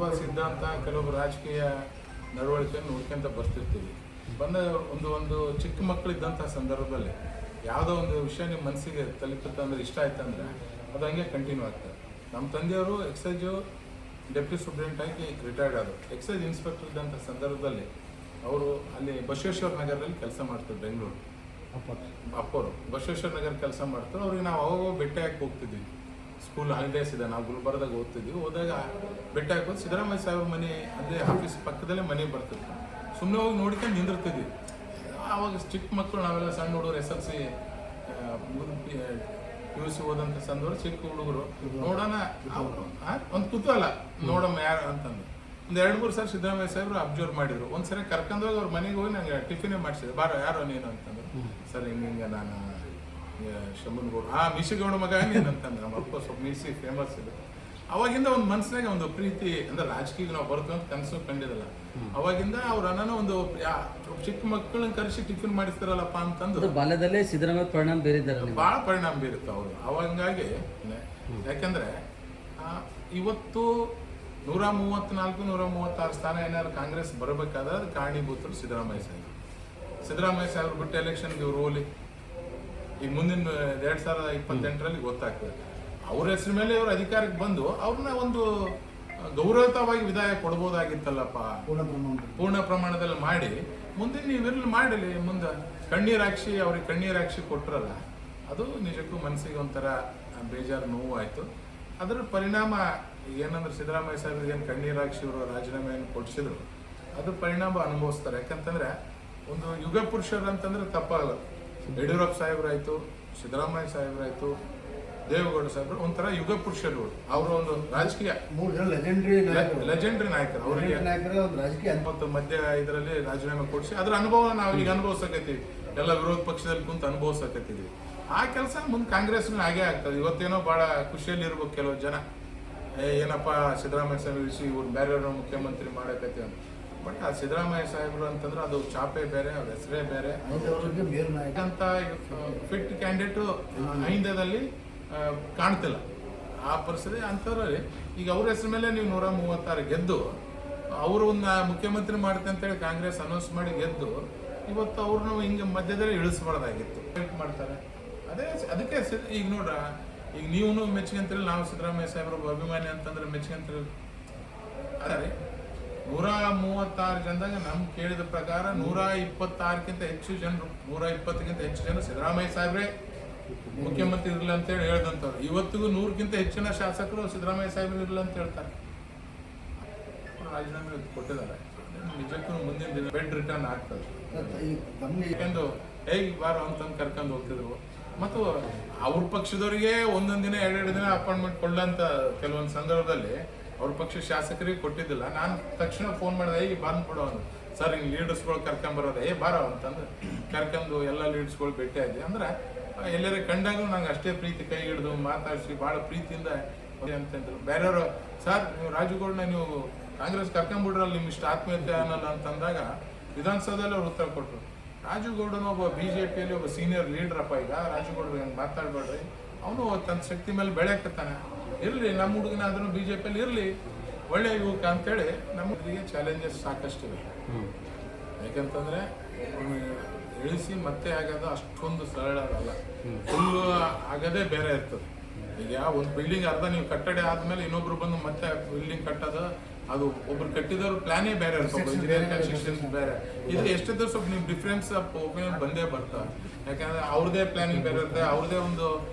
ತತ್ವ ಸಿದ್ಧಾಂತ ಕೆಲವೊಬ್ಬರು ರಾಜಕೀಯ ನಡವಳಿಕೆಯನ್ನು ನೋಡ್ಕೊಂತ ಬರ್ತಿರ್ತೀವಿ. ಬಂದ ಒಂದು ಚಿಕ್ಕ ಮಕ್ಕಳಿದ್ದಂಥ ಸಂದರ್ಭದಲ್ಲಿ ಯಾವುದೋ ಒಂದು ವಿಷಯ ನಿಮ್ಮ ಮನಸ್ಸಿಗೆ ತಲುಪುತ್ತೆ ಅಂದರೆ ಇಷ್ಟ ಆಯ್ತು ಅಂದರೆ ಅದು ಹಂಗೆ ಕಂಟಿನ್ಯೂ ಆಗ್ತದೆ. ನಮ್ಮ ತಂದೆಯವರು ಎಕ್ಸೈಜು ಡೆಪ್ಯೂಟಿ ಸೂಪ್ರೆಂಟ್ ಆಗಿ ರಿಟೈರ್ಡ್ ಆದರು. ಎಕ್ಸೈಜ್ ಇನ್ಸ್ಪೆಕ್ಟರ್ ಇದ್ದಂಥ ಸಂದರ್ಭದಲ್ಲಿ ಅವರು ಅಲ್ಲಿ ಬಸವೇಶ್ವರ ನಗರದಲ್ಲಿ ಕೆಲಸ ಮಾಡ್ತಾರೆ. ಬೆಂಗಳೂರು ಅಪ್ಪವರು ಬಸವೇಶ್ವರ ನಗರ ಕೆಲಸ ಮಾಡ್ತಾರೆ. ಅವ್ರಿಗೆ ನಾವು ಅವಾಗ ಭೇಟಿ ಹಾಕಿ ಹೋಗ್ತಿದ್ವಿ. ಸ್ಕೂಲ್ ಹಾಲಿಡೇಸ್ ಇದೆ, ನಾವು ಗುಲ್ಬರ್ದಾಗ ಓದ್ತಿದ್ವಿ. ಹೋದಾಗ ಭೇಟಿ ಹಾಕೋದು ಸಿದ್ದರಾಮಯ್ಯ ಸಾಹೇಬ್ರ ಮನೆ ಅಲ್ಲೇ ಆಫೀಸ್ ಪಕ್ಕದಲ್ಲೇ ಮನೆ ಬರ್ತಿದ್ವಿ. ಸುಮ್ಮನೆ ಹೋಗಿ ನೋಡ್ಕೊಂಡು ನಿಂದಿರ್ತಿದ್ವಿ. ಆವಾಗ ಚಿಕ್ಕ ಮಕ್ಕಳು ನಾವೆಲ್ಲ ಸಣ್ಣ ಹುಡುಗರು SLC PUC ಓದಂಥ ಸಂದರ್ಭ ಚಿಕ್ಕ ಹುಡುಗರು ನೋಡೋಣ ಒಂದು ಕುತೂಹಲ ನೋಡಮ್ಮ ಯಾರು ಅಂತಂದು ಒಂದು 2-3 ಸಾರಿ ಸಿದ್ದರಾಮಯ್ಯ ಸಾಹೇಬ್ರು ಅಬ್ಸರ್ವ್ ಮಾಡಿದ್ರು. ಒಂದ್ಸರಿ ಕರ್ಕೊಂಡೋಗಿ ಅವ್ರ ಮನೆಗೆ ಹೋಗಿ ನಂಗೆ ಟಿಫಿನೇ ಮಾಡಿಸಿದ್ರು. ಬಾರೋ ಯಾರೋ ನೀನು ಅಂತಂದ್ರು. ಸರ್ ಹಿಂಗೆ ನಾನು ಶಂಭನ್ಗೌಡ ಮಿಶಿಗೌಡ ಮಗ ಏನಂತಂದ್ರೆ ನಮ್ಮ ಅಪ್ಪ ಸ್ವಲ್ಪ ಮೀಸಿ ಫೇಮಸ್ ಇದೆ. ಅವಾಗಿಂದ ಒಂದು ಮನಸ್ಸಿನಾಗ ಒಂದು ಪ್ರೀತಿ ಅಂದ್ರೆ ರಾಜಕೀಯ ನಾವು ಬರ್ತೀವಿ ಅಂತ ಕನಸು ಕಂಡಿದ್ದಲ್ಲ. ಅವಾಗಿಂದ ಅವ್ರ ಅಣ್ಣನ ಒಂದು ಚಿಕ್ಕ ಮಕ್ಕಳನ್ನ ಕರೆಸಿ ಟಿಫಿನ್ ಮಾಡಿಸ್ತಾರಲ್ಲಪ್ಪ ಅಂತಂದು ಬಾಲ್ಯದಲ್ಲೇ ಸಿದ್ದರಾಮಯ್ಯ ಪರಿಣಾಮ ಬೀರಿದ್ದಾರೆ. ಭಾಳ ಪರಿಣಾಮ ಬೀರುತ್ತೆ ಅವರು. ಅವಂಗಾಗಿ ಯಾಕಂದ್ರೆ ಇವತ್ತು 134-136 ಸ್ಥಾನ ಏನಾದ್ರು ಕಾಂಗ್ರೆಸ್ ಬರಬೇಕಾದ್ರೆ ಅದು ಕಾರಣೀಭೂತರು ಸಿದ್ದರಾಮಯ್ಯ ಸಾಹೇಬ್ರು ಬಿಟ್ಟು ಎಲೆಕ್ಷನ್ಗೆ ಇವ್ರು ಹೋಲಿ. ಈಗ ಮುಂದಿನ 2028ರಲ್ಲಿ ಗೊತ್ತಾಗ್ತದೆ. ಅವ್ರ ಹೆಸರು ಮೇಲೆ ಇವರು ಅಧಿಕಾರಕ್ಕೆ ಬಂದು ಅವ್ರನ್ನ ಒಂದು ಗೌರವಯುತವಾಗಿ ವಿದಾಯ ಕೊಡ್ಬೋದಾಗಿತ್ತಲ್ಲಪ್ಪ. ಪೂರ್ಣ ಪ್ರಮಾಣದಲ್ಲಿ ಮಾಡಿ ಮುಂದಿನ ನೀವಿರ್ಲಿ ಮಾಡಲಿ. ಮುಂದೆ ಅವ್ರಿಗೆ ಕಣ್ಣೀರಾಕ್ಷಿ ಕೊಟ್ರಲ್ಲ, ಅದು ನಿಜಕ್ಕೂ ಮನಸ್ಸಿಗೆ ಒಂಥರ ಬೇಜಾರು ನೋವು ಆಯಿತು. ಅದರ ಪರಿಣಾಮ ಏನಂದ್ರೆ ಸಿದ್ದರಾಮಯ್ಯ ಸಾಹೇಬ್ರಿಗೆ ಏನು ಕಣ್ಣೀರಾಕ್ಷಿ ಅವರು ರಾಜೀನಾಮೆಯನ್ನು ಕೊಡಿಸಿದ್ರು, ಅದ್ರ ಪರಿಣಾಮ ಅನುಭವಿಸ್ತಾರೆ. ಯಾಕಂತಂದ್ರೆ ಒಂದು ಯುಗ ಪುರುಷರು ಅಂತಂದ್ರೆ ತಪ್ಪಾಗಲ್ಲ. ಯಡಿಯೂರಪ್ಪ ಸಾಹೇಬ್ರಾಯ್ತು, ಸಿದ್ದರಾಮಯ್ಯ ಸಾಹೇಬ್ರಾಯ್ತು, ದೇವೇಗೌಡ ಸಾಹೇಬ್ರು ಒಂಥರ ಯುಗ ಪುರುಷರು. ಅವರ ಒಂದು ರಾಜಕೀಯ ಲೆಜೆಂಡ್ರಿ ನಾಯಕರು. ಅವರಿಗೆ ಮತ್ತು ಮಧ್ಯ ಇದರಲ್ಲಿ ರಾಜೀನಾಮೆ ಕೊಡಿಸಿ ಅದ್ರ ಅನುಭವ ನಾವು ಈಗ ಅನುಭವಿಸಕತ್ತೀವಿ. ಎಲ್ಲ ವಿರೋಧ ಪಕ್ಷದಲ್ಲಿ ಕುಂತು ಅನುಭವಿಸಕತ್ತಿದ್ವಿ. ಆ ಕೆಲಸ ಮುಂದೆ ಕಾಂಗ್ರೆಸ್ನ ಹಾಗೆ ಆಗ್ತದೆ. ಇವತ್ತೇನೋ ಬಹಳ ಖುಷಿಯಲ್ಲಿ ಇರ್ಬೇಕು ಕೆಲವು ಜನ, ಏನಪ್ಪ ಸಿದ್ದರಾಮಯ್ಯ ಸಾಹೇಬ್ ಇವ್ರು ಬೇರೆಯವ್ರ ಮುಖ್ಯಮಂತ್ರಿ ಮಾಡಕತ್ತೀವಿ ಅಂತ. ಬಟ್ ಆ ಸಿದ್ದರಾಮಯ್ಯ ಸಾಹೇಬ್ರು ಅಂತಂದ್ರೆ ಅದು ಚಾಪೆ ಬೇರೆ, ಅವ್ರ ಹೆಸರೇ ಬೇರೆ ಅಂತ ಫಿಟ್ ಕ್ಯಾಂಡಿಡೇಟ್ ಐಂದದಲ್ಲಿ ಕಾಣ್ತಿಲ್ಲ. ಆ ಪರಿಸ್ಥಿತಿ ಅಂಥವ್ರಲ್ಲಿ ಈಗ ಅವ್ರ ಹೆಸರು ಮೇಲೆ ನೀವು 136 ಗೆದ್ದು ಅವರು ಒಂದು ಮುಖ್ಯಮಂತ್ರಿ ಮಾಡುತ್ತೆ ಅಂತೇಳಿ ಕಾಂಗ್ರೆಸ್ ಅನೌನ್ಸ್ ಮಾಡಿ ಗೆದ್ದು ಇವತ್ತು ಅವ್ರನ್ನ ಹಿಂಗೆ ಮಧ್ಯದಲ್ಲಿ ಇಳಿಸ್ಬಾರ್ದಾಗಿತ್ತು. ಮಾಡ್ತಾರೆ ಅದಕ್ಕೆ ಈಗ ನೋಡ್ರ, ಈಗ ನೀವು ಮೆಚ್ಕೊಂತೀರಿ, ನಾವು ಸಿದ್ದರಾಮಯ್ಯ ಸಾಹೇಬ್ರ ಅಭಿಮಾನಿ ಅಂತಂದ್ರೆ ಮೆಚ್ಕೊಂತೀರಿ. ಅದೇ 136 ಜನದಾಗ ನಮ್ಗೆ ಕೇಳಿದ ಪ್ರಕಾರ 126ಕ್ಕಿಂತ ಹೆಚ್ಚು ಜನರು, 120ಕ್ಕಿಂತ ಹೆಚ್ಚು ಜನರು ಸಿದ್ದರಾಮಯ್ಯ ಸಾಹೇಬ್ರೆ ಮುಖ್ಯಮಂತ್ರಿ ಇರಲಿಲ್ಲ ಅಂತೇಳಿ ಹೇಳ್ದಂಥವ್ರು. ಇವತ್ತಿಗೂ 100ಕ್ಕಿಂತ ಹೆಚ್ಚಿನ ಶಾಸಕರು ಸಿದ್ದರಾಮಯ್ಯ ಸಾಹೇಬ್ರು ಇರಲಿಲ್ಲ ಅಂತ ಹೇಳ್ತಾರೆ. ರಾಜೀನಾಮೆ ಕೊಟ್ಟಿದ್ದಾರೆ. ನಿಜಕ್ಕೂ ಮುಂದಿನ ದಿನ ಬೆಡ್ ರಿಟರ್ನ್ ಆಗ್ತದೆ. ಯಾಕೆಂದು ಬಾರೋ ಅಂತಂದು ಕರ್ಕೊಂಡು ಹೋಗ್ತಿದ್ರು. ಮತ್ತು ಅವ್ರ ಪಕ್ಷದವರಿಗೆ ಒಂದೊಂದು ದಿನ 2-2 ದಿನ ಅಪಾಯಿಂಟ್ಮೆಂಟ್ ಕೊಡಂತ ಕೆಲವೊಂದು ಸಂದರ್ಭದಲ್ಲಿ ಅವ್ರ ಪಕ್ಷ ಶಾಸಕರಿಗೆ ಕೊಟ್ಟಿದ್ದಿಲ್ಲ. ನಾನು ತಕ್ಷಣ ಫೋನ್ ಮಾಡಿದೆ, ಬಂದ್ಬಿಡೋ ಅಂದು. ಸರ್ ಹಿಂಗೆ ಲೀಡರ್ಸ್ಗಳು ಕರ್ಕೊಂಬರೋದು, ಬಾರೋ ಅಂತಂದು ಕರ್ಕೊಂಡು ಎಲ್ಲ ಲೀಡರ್ಸ್ಗಳು ಭೇಟಿ ಆದ್ವಿ. ಅಂದ್ರೆ ಎಲ್ಲರ ಕಂಡಾಗ ನಂಗೆ ಅಷ್ಟೇ ಪ್ರೀತಿ, ಕೈ ಹಿಡಿದು ಮಾತಾಡಿಸಿ ಭಾಳ ಪ್ರೀತಿಯಿಂದ ಅಂತಂದ್ರು. ಬೇರೆಯವರು ಸರ್ ನೀವು ರಾಜುಗೌಡನ ನೀವು ಕಾಂಗ್ರೆಸ್ ಕರ್ಕೊಂಡ್ಬಿಡ್ರಲ್ಲ, ನಿಮ್ಗೆ ಇಷ್ಟ ಆತ್ಮೀಯತೆ ಅನ್ನಲ್ಲ ಅಂತಂದಾಗ ವಿಧಾನಸೌಧದಲ್ಲಿ ಅವ್ರು ಉತ್ತರ ಕೊಟ್ಟರು. ರಾಜುಗೌಡನ ಒಬ್ಬ BJPಯಲ್ಲಿ ಒಬ್ಬ ಸೀನಿಯರ್ ಲೀಡ್ರಪ್ಪ. ಈಗ ರಾಜುಗೌಡ್ರು ಹೆಂಗೆ ಮಾತಾಡ್ಬೇಡ್ರಿ, ಅವನು ತನ್ನ ಶಕ್ತಿ ಮೇಲೆ ಬೆಳೆಯಕತ್ತಾನೆ. ಇರಲಿ, ನಮ್ಮ ಹುಡುಗನಾದ್ರೂ BJPಯಲ್ಲಿ ಇರಲಿ, ಒಳ್ಳೆ ಯುವಕ ಅಂತೇಳಿ ನಮ್ಮ ಹುಡುಗಿಗೆ ಚಾಲೆಂಜಸ್ ಸಾಕಷ್ಟಿವೆ. ಯಾಕಂತಂದ್ರೆ ಇಳಿಸಿ ಮತ್ತೆ ಆಗೋದು ಅಷ್ಟೊಂದು ಸರಳ ಅಲ್ಲ. ಫುಲ್ಲು ಆಗೋದೇ ಬೇರೆ ಇರ್ತದೆ. ಈಗ ಒಂದು ಬಿಲ್ಡಿಂಗ್ ಅರ್ಧ ನೀವು ಕಟ್ಟಡ ಆದ್ಮೇಲೆ ಇನ್ನೊಬ್ರು ಬಂದು ಮತ್ತೆ ಬಿಲ್ಡಿಂಗ್ ಕಟ್ಟೋದು, ಅದು ಒಬ್ರು ಕಟ್ಟಿದವ್ರ ಪ್ಲಾನೇ ಬೇರೆ ಇರ್ತದೆ. ಇಂಜಿನಿಯರಿಂಗ್ ಕನ್ಸ್ಟ್ರಕ್ಷನ್ ಬೇರೆ. ಇದು ಎಷ್ಟಿದ್ರು ಸ್ವಲ್ಪ ನೀವು ಡಿಫ್ರೆನ್ಸ್ ಆಫ್ ಒಪಿನಿಯನ್ ಬಂದೇ ಬರ್ತವೆ. ಯಾಕಂದ್ರೆ ಅವ್ರದೇ ಪ್ಲಾನಿಂಗ್ ಬೇರೆ ಇರುತ್ತೆ, ಅವ್ರದೇ ಒಂದು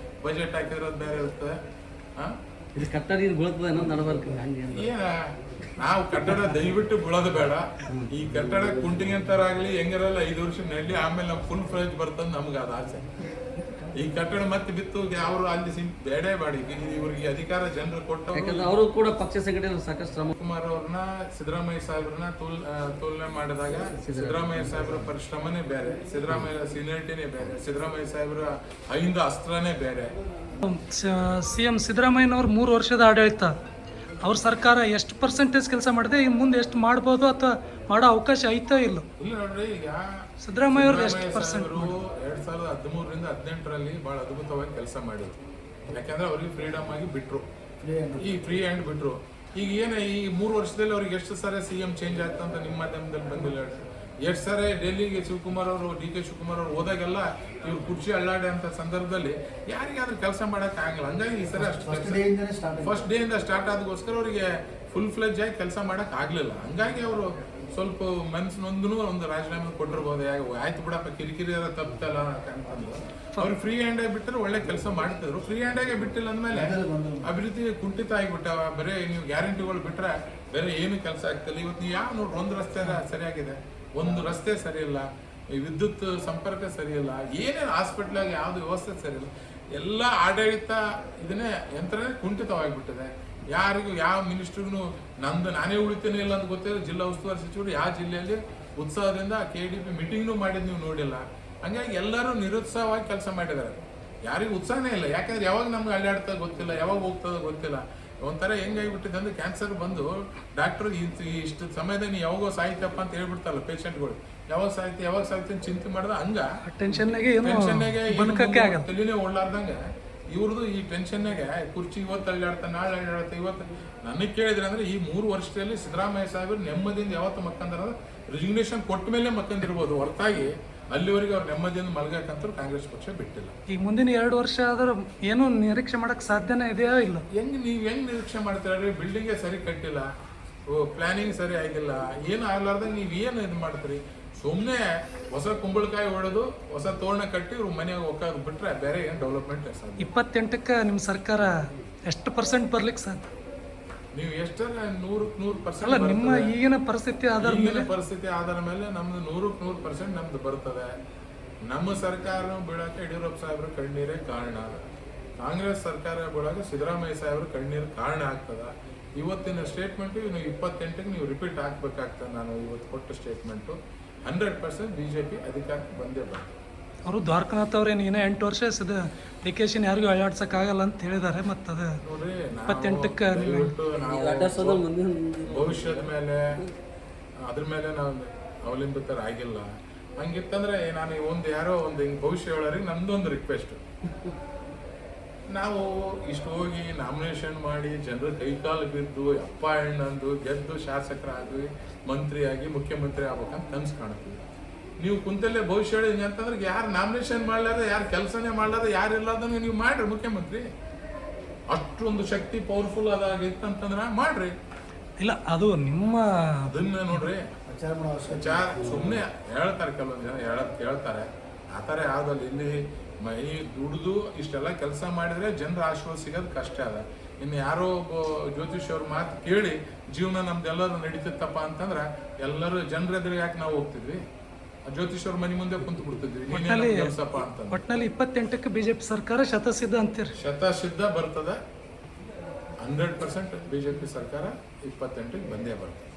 ಬಜೆಟ್ ಹಾಕಿರೋದು ಬೇರೆ ಇರುತ್ತೆ. ಏನ ನಾವು ಕಟ್ಟಡ ದಯವಿಟ್ಟು ಬೀಳೋದು ಬೇಡ. ಈ ಕಟ್ಟಡ ಕುಂಟಿಂಗಂತರಾಗ್ಲಿ ಹೆಂಗಿರಲ್ಲ 5 ವರ್ಷ ನಡ್ಲಿ, ಆಮೇಲೆ ನಾವು ಫುಲ್ ಫ್ಲೆಜ್ ಬರ್ತಂದು ನಮ್ಗೆ ಅದು ಆಸೆ. ಈ ಕಟ್ಟಡ ಮತ್ತೆ ಬಿತ್ತು ಅವರು ಅಲ್ಲಿ ಬೇಡ ಬಾಡಿ ಇವ್ರಿಗೆ ಅಧಿಕಾರ ಜನರು ಕೊಟ್ಟರು. ಅವರು ಕೂಡ ಪಕ್ಷ ಸಂಘಟನೆ ಸಾಕಷ್ಟು ಶ್ರಮ. ಕುಮಾರ್ ಅವ್ರನ್ನ ಸಿದ್ದರಾಮಯ್ಯ ಸಾಹೇಬ್ರನ್ನ ತುಲನೆ ಮಾಡಿದಾಗ ಸಿದ್ದರಾಮಯ್ಯ ಸಾಹೇಬ್ರ ಪರಿಶ್ರಮನೇ ಬೇರೆ, ಸಿದ್ದರಾಮಯ್ಯ ಸೀನಿಯರಿಟಿನೇ ಬೇರೆ, ಸಿದ್ದರಾಮಯ್ಯ ಸಾಹೇಬ್ರ ಐಂದ ಅಸ್ತ್ರನೇ ಬೇರೆ. CM ಸಿದ್ದರಾಮಯ್ಯನವ್ರು 3 ವರ್ಷದ ಆಡಳಿತ, ಅವ್ರ ಸರ್ಕಾರ ಎಷ್ಟು ಪರ್ಸೆಂಟೇಜ್ ಕೆಲಸ ಮಾಡಿದೆ, ಇನ್ನು ಮುಂದೆ ಎಷ್ಟು ಮಾಡ್ಬೋದು ಅಥವಾ ಮಾಡೋ ಅವಕಾಶ ಐತೋ ಇಲ್ಲ? ಇಲ್ಲ ನೋಡ್ರಿ, ಈಗ ಸಿದ್ದರಾಮಯ್ಯ ಅವರು ಎಷ್ಟು ಪರ್ಸೆಂಟ್ 2013ರಿಂದ 2018ರಲ್ಲಿ ಬಹಳ ಅದ್ಭುತವಾಗಿ ಕೆಲಸ ಮಾಡಿದ್ರು. ಯಾಕಂದ್ರೆ ಅವ್ರಿಗೆ ಫ್ರೀಡಮ್ ಆಗಿ ಬಿಟ್ರು, ಈ ಫ್ರೀ ಹ್ಯಾಂಡ್ ಬಿಟ್ರು. ಈಗ ಏನು ಈ 3 ವರ್ಷದಲ್ಲಿ ಅವ್ರಿಗೆ ಎಷ್ಟು ಸಾರಿ CM ಚೇಂಜ್ ಆಗ್ತಾ ಅಂತ ನಿಮ್ಮ ಮಾಧ್ಯಮದಲ್ಲಿ ಬಂದಿಲ್ಲ ಹೇಳ್ರಿ. ಎಷ್ಟು ಸಾರಿ ಡೆಲ್ಲಿಗೆ ಶಿವಕುಮಾರ್ ಅವರು DK ಶಿವಕುಮಾರ್ ಅವರು ಹೋದಾಗೆಲ್ಲ ಇವ್ರು ಕುರ್ಚಿ ಅಳ್ಳಾಡೆ ಅಂತ ಸಂದರ್ಭದಲ್ಲಿ ಯಾರಿಗಾದ್ರೂ ಕೆಲಸ ಮಾಡಕ್ ಆಗಲ್ಲ. ಹಂಗಾಗಿ ಈ ಸರಿ ಅಷ್ಟು ಫಸ್ಟ್ ಡೇ ಇಂದ ಸ್ಟಾರ್ಟ್ ಆದಗೋಸ್ಕರ ಅವರಿಗೆ ಫುಲ್ ಫ್ಲೆಜ್ ಆಗಿ ಕೆಲಸ ಮಾಡಕ್ ಆಗ್ಲಿಲ್ಲ. ಹಂಗಾಗಿ ಅವರು ಸ್ವಲ್ಪ ಮನ್ಸು ನೊಂದು ಒಂದು ರಾಜೀನಾಮೆ ಕೊಟ್ಟಿರ್ಬೋದು. ಆಯ್ತು ಬಿಡಪ್ಪ ಕಿರಿಕಿರಿ ತಪ್ಪಲ್ಲ ಅಂತಂದ್ರು. ಅವ್ರು ಫ್ರೀ ಹ್ಯಾಂಡ್ ಆಗಿ ಬಿಟ್ಟರೆ ಒಳ್ಳೆ ಕೆಲಸ ಮಾಡ್ತಿದ್ರು. ಫ್ರೀ ಹ್ಯಾಂಡ್ ಆಗಿ ಬಿಟ್ಟಿಲ್ಲ ಅಂದ್ಮೇಲೆ ಅಭಿವೃದ್ಧಿ ಕುಂಠಿತ ಆಗಿಬಿಟ್ಟಾವ. ಬರೀ ನೀವು ಗ್ಯಾರಂಟಿಗಳು ಬಿಟ್ರೆ ಬೇರೆ ಏನು ಕೆಲಸ ಆಗ್ತಿಲ್ಲ. ಇವತ್ತು ನೀವು ಯಾವ ನೋಡ್ರಿ, ಒಂದು ರಸ್ತೆ ಸರಿಯಾಗಿದೆ, ಒಂದು ರಸ್ತೆ ಸರಿ ಇಲ್ಲ, ಈ ವಿದ್ಯುತ್ ಸಂಪರ್ಕ ಸರಿ ಇಲ್ಲ, ಏನೇನು ಹಾಸ್ಪಿಟ್ಲಾಗ ಯಾವ್ದು ವ್ಯವಸ್ಥೆ ಸರಿ ಇಲ್ಲ. ಎಲ್ಲ ಆಡಳಿತ ಇದನ್ನೇ ಯಂತ್ರನೇ ಕುಂಠಿತವಾಗಿಬಿಟ್ಟಿದೆ. ಯಾರಿಗೂ ಯಾವ ಮಿನಿಸ್ಟ್ರಿಗೂ ನಾನೇ ಉಳಿತೇನೆ ಇಲ್ಲ ಅಂತ ಗೊತ್ತಿಲ್ಲ. ಜಿಲ್ಲಾ ಉಸ್ತುವಾರಿ ಸಚಿವರು ಯಾವ ಜಿಲ್ಲೆಯಲ್ಲಿ ಉತ್ಸಾಹದಿಂದ KDP ಮೀಟಿಂಗ್ನು ಮಾಡಿದ್ ನೀವು ನೋಡಿಲ್ಲ. ಹಂಗಾಗಿ ಎಲ್ಲರೂ ನಿರುತ್ಸಾಹವಾಗಿ ಕೆಲಸ ಮಾಡಿದ್ದಾರೆ. ಯಾರಿಗೂ ಉತ್ಸಾಹನೇ ಇಲ್ಲ. ಯಾಕಂದ್ರೆ ಯಾವಾಗ ನಮ್ಗೆ ಅಲ್ಲಾಡ್ತದ ಗೊತ್ತಿಲ್ಲ, ಯಾವಾಗ ಹೋಗ್ತದ ಗೊತ್ತಿಲ್ಲ. ಒಂಥರ ಹೆಂಗಾಗಿಬಿಟ್ಟಿದೆ ಅಂದ್ರೆ ಕ್ಯಾನ್ಸರ್ ಬಂದು ಡಾಕ್ಟರ್ ಇಷ್ಟು ಸಮಯದಲ್ಲಿ ಯಾವಾಗೋ ಸಾಯ್ತಪ್ಪ ಅಂತ ಹೇಳ್ಬಿಡ್ತಾರಲ್ಲ ಪೇಷಂಟ್ಗಳು. ಯಾವಾಗ ಸಾಯ್ತಿ ಚಿಂತೆ ಮಾಡಿದ ಹಂಗ ಟೆನ್ಷನ್ನಾಗೆ ತಲೆನೇ ಓಡಲಾರ್ದಂಗ ಇವ್ರದ್ದು ಈ ಟೆನ್ಷನ್ನಾಗೆ ಕುರ್ಚಿ ಇವತ್ತು ಅಲ್ಲಾಡ್ತಾ ನಾಳೆ ಅಲ್ಲಾಡ್ತಾ. ಇವತ್ತು ನನಗೆ ಕೇಳಿದ್ರೆ ಅಂದ್ರೆ ಈ 3 ವರ್ಷದಲ್ಲಿ ಸಿದ್ದರಾಮಯ್ಯ ಸಾಹೇಬರು ನೆಮ್ಮದಿಯಿಂದ ಯಾವತ್ತು ಮಕ್ಕಂದ್ರ ರಿಸಿಗ್ನೇಷನ್ ಕೊಟ್ಟ ಮೇಲೆ ಮಕ್ಕಂದಿರ್ಬೋದು, ಹೊರತಾಗಿ ಅಲ್ಲಿವರೆಗೆ ಅವ್ರು ನೆಮ್ಮದಿಯಿಂದ ಮಲ್ಗಕ್ಕಂತೂ ಕಾಂಗ್ರೆಸ್ ಪಕ್ಷ ಬಿಟ್ಟಿಲ್ಲ. ಈಗ ಮುಂದಿನ 2 ವರ್ಷ ಆದ್ರೂ ಏನು ನಿರೀಕ್ಷೆ ಮಾಡಕ್ ಸಾಧ್ಯನೇ ಇದೆಯಾ ಇಲ್ಲ? ಹೆಂಗ್ ನಿರೀಕ್ಷೆ ಮಾಡ್ತೀರಿ? ಬಿಲ್ಡಿಂಗೇ ಸರಿ ಕಟ್ಟಿಲ್ಲ, ಪ್ಲಾನಿಂಗ್ ಸರಿ ಆಗಿಲ್ಲ, ಏನು ಆಗ್ಲಾರ್ದಂಗೆ ನೀವು ಏನು ಇದು ಮಾಡ್ತೀರಿ? ಸುಮ್ಮನೆ ಹೊಸ ಕುಂಬಳಕಾಯಿ ಹೊಡೆದು ಹೊಸ ತೋರಣ ಕಟ್ಟಿ ಇವ್ರು ಮನೆಗೆ ಹೋಗೋದು ಬಿಟ್ರೆ ಬೇರೆ ಏನು ಡೆವಲಪ್ಮೆಂಟ್ ಸಾಧ್ಯ. 28ಕ್ಕೆ ನಿಮ್ಮ ಸರ್ಕಾರ ಎಷ್ಟು % ಬರ್ಲಿಕ್ಕೆ ಸಾಧ್ಯ? ನೀವು ಎಷ್ಟರ 100% ಅಲ್ಲ, ನಿಮ್ಮ ಈಗಿನ ಪರಿಸ್ಥಿತಿ ಆಧಾರ ಮೇಲೆ ನಮ್ದು 100% ನಮ್ದು ಬರ್ತದೆ. ನಮ್ಮ ಸರ್ಕಾರ ಬೀಳಕ್ಕೆ ಯಡಿಯೂರಪ್ಪ ಸಾಹೇಬ್ರ ಕಣ್ಣೀರೇ ಕಾರಣ. ಕಾಂಗ್ರೆಸ್ ಸರ್ಕಾರ ಬೀಳಕ್ಕೆ ಸಿದ್ದರಾಮಯ್ಯ ಸಾಹೇಬ್ರ ಕಣ್ಣೀರು ಕಾರಣ ಆಗ್ತದ. ಇವತ್ತಿನ ಸ್ಟೇಟ್ಮೆಂಟು ಇನ್ನು 28ಕ್ಕೆ ನೀವು ರಿಪೀಟ್ ಹಾಕ್ಬೇಕಾಗ್ತದೆ. ನಾನು ಇವತ್ತು ಕೊಟ್ಟ ಸ್ಟೇಟ್ಮೆಂಟು 100% BJP ಅಧಿಕಾರಕ್ಕೆ ಬಂದೇ ಬರ್ತದೆ. ಅವರು ದ್ವಾರಕನಾಥ್ ಅವ್ರೇನು ಇನ್ನೂ 8 ವರ್ಷ DKಶಿ ಯಾರಿಗೂ ಅಳ್ಳಾಡ್ಸಕ್ಕಾಗಲ್ಲ ಅಂತ ಹೇಳಿದ್ದಾರೆ. ಮತ್ತು ಅದು ನೋಡ್ರಿ, 28ಕ್ಕೆ ಭವಿಷ್ಯದ ಮೇಲೆ ಅದ್ರ ಮೇಲೆ ನಾವು ಅವಲಂಬಿತರಾಗಿಲ್ಲ. ಹಂಗಿತ್ತಂದ್ರೆ ನಾನು ಯಾರೋ ಹಿಂಗೆ ಭವಿಷ್ಯ ಹೇಳೋರಿಗೆ ನಮ್ದೊಂದು ರಿಕ್ವೆಸ್ಟ್, ನಾವು ಇಷ್ಟು ಹೋಗಿ ನಾಮಿನೇಷನ್ ಮಾಡಿ ಜನರ ಕೈಕಾಲು ಬಿದ್ದು ಅಪ್ಪ ಹೆಣ್ಣಂದು ಗೆದ್ದು ಶಾಸಕರಾಗಿ ಮಂತ್ರಿಯಾಗಿ ಮುಖ್ಯಮಂತ್ರಿ ಆಗ್ಬೇಕಂತ ಕನಸು ಕಾಣ್ತೀವಿ. ನೀವು ಕುಂತಲ್ಲೇ ಭವಿಷ್ಯ ಹೇಳಿ ಅಂತಂದ್ರೆ ಯಾರು ನಾಮಿನೇಷನ್ ಮಾಡ್ಲಾರ, ಯಾರು ಕೆಲಸನೇ ಮಾಡ್ಲಾರ, ಯಾರು ಇಲ್ಲದಂಗೆ ನೀವು ಮಾಡ್ರಿ ಮುಖ್ಯಮಂತ್ರಿ. ಅಷ್ಟೊಂದು ಶಕ್ತಿ ಪವರ್ಫುಲ್ ಅದಾಗಿತ್ತಂತಂದ್ರೆ ಮಾಡ್ರಿ. ಇಲ್ಲ, ಅದು ನಿಮ್ಮ ಅದನ್ನ ನೋಡ್ರಿ, ಸುಮ್ಮನೆ ಹೇಳ್ತಾರೆ ಕೆಲವೊಂದು ಜನ ಹೇಳ್ತಾರೆ. ಆ ಥರ ಯಾವ್ದಲ್ಲ. ಇಲ್ಲಿ ದುಡ್ದು ಇಷ್ಟೆಲ್ಲ ಕೆಲಸ ಮಾಡಿದ್ರೆ ಜನರ ಆಶೀರ್ವಾದ ಸಿಗೋದು ಕಷ್ಟ ಅದ. ಇನ್ನು ಯಾರೋ ಜ್ಯೋತಿಷ್ ಅವ್ರ ಮಾತು ಕೇಳಿ ಜೀವನ ನಮ್ದೆಲ್ಲರೂ ನಡೀತಿತ್ತಪ್ಪ ಅಂತಂದ್ರೆ ಎಲ್ಲರೂ ಜನರ ಎದುರು ಯಾಕೆ ನಾವು ಹೋಗ್ತಿದ್ವಿ? ಜ್ಯೋತಿಷ್ ಅವ್ರ ಮನೆ ಮುಂದೆ ಕುಂತು ಬಿಡ್ತಿದ್ವಿ ಕೆಲಸಪ್ಪ ಅಂತ. ಒಟ್ಟಿನಲ್ಲಿ 28ಕ್ಕೆ BJP ಸರ್ಕಾರ ಶತಸಿದ್ಧ ಅಂತೀರಿ? ಶತಸಿದ್ಧ ಬರ್ತದೆ. 100% BJP ಸರ್ಕಾರ 28ಕ್ಕೆ ಬಂದೇ ಬರ್ತದೆ.